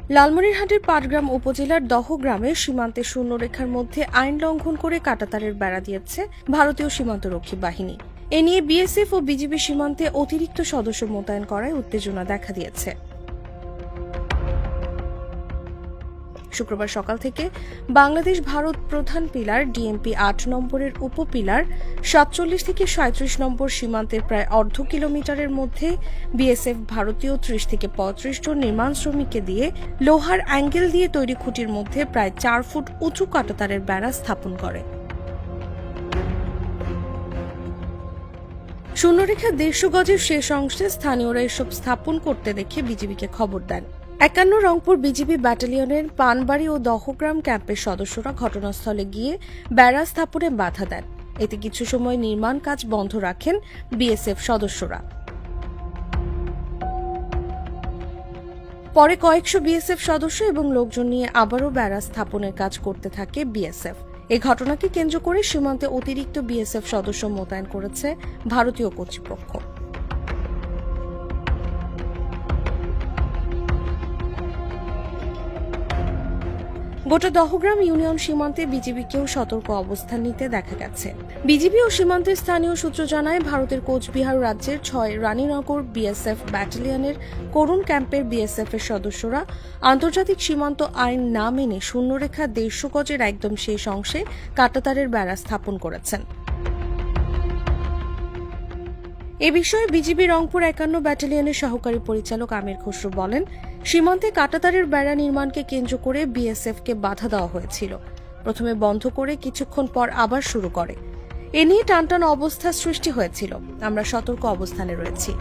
লালমনিরহাটের পাটগ্রাম উপজেলার দহগ্রামে সীমান্তে শূন্যরেখার মধ্যে আইন লঙ্ঘন করে কাঁটাতারের বেড়া দিয়েছে ভারতীয় সীমান্তরক্ষী বাহিনী। এ নিয়ে বিএসএফ ও বিজিবি সীমান্তে অতিরিক্ত সদস্য মোতায়েন করায় উত্তেজনা দেখা দিয়েছে। শুক্রবার সকাল থেকে বাংলাদেশ ভারত প্রধান পিলার ডিএমপি ৮ নম্বরের উপপিলার ৪৭ থেকে ৩৭ নম্বর সীমান্তের প্রায় অর্ধ কিলোমিটারের মধ্যে বিএসএফ ভারতীয় ৩০ থেকে ৩৫ জন নির্মাণ শ্রমিককে দিয়ে লোহার অ্যাঙ্গেল দিয়ে তৈরি খুঁটির মধ্যে প্রায় ৪ ফুট উঁচু কাঁটাতারের বেড়া স্থাপন করে। শূন্যরেখা ১৫০ গজের শেষ অংশে স্থানীয়রা এসব স্থাপন করতে দেখে বিজিবিকে খবর দেন। ৫১ রংপুর বিজিবি ব্যাটালিয়নের পানবাড়ি ও দহগ্রাম ক্যাম্পের সদস্যরা ঘটনাস্থলে গিয়ে বেড়া স্থাপনে বাধা দেন। এতে কিছু সময় নির্মাণ কাজ বন্ধ রাখেন বিএসএফ সদস্যরা। পরে কয়েকশো বিএসএফ সদস্য এবং লোকজন নিয়ে আবারও বেড়া স্থাপনের কাজ করতে থাকে বিএসএফ। এই ঘটনাকে কেন্দ্র করে সীমান্তে অতিরিক্ত বিএসএফ সদস্য মোতায়েন করেছে ভারতীয় কর্তৃপক্ষ। গোটা দহগ্রাম ইউনিয়ন সীমান্তে বিজিবিকেও সতর্ক অবস্থান নিতে দেখা গেছে। বিজিবি ও সীমান্তের স্থানীয় সূত্র জানায়, ভারতের কোচবিহার রাজ্যের ৬ রানীনগর বিএসএফ ব্যাটালিয়নের করুণ ক্যাম্পের বিএসএফ এর সদস্যরা আন্তর্জাতিক সীমান্ত আইন না মেনে শূন্যরেখা ১৫০ গজের একদম শেষ অংশে কাঁটাতারের বেড়া স্থাপন করেছেন। এ বিষয়ে বিজিবি রংপুর ৫১ ব্যাটালিয়নের সহকারী পরিচালক আমির খসরু বলেন, সীমান্তে কাঁটাতারের বেড়া নির্মাণকে কেন্দ্র করে বিএসএফকে বাধা দেওয়া হয়েছিল। প্রথমে বন্ধ করে কিছুক্ষণ পর আবার শুরু করে। এ নিয়ে টানটান অবস্থা সৃষ্টি হয়েছিল। আমরা সতর্ক অবস্থানে রয়েছি।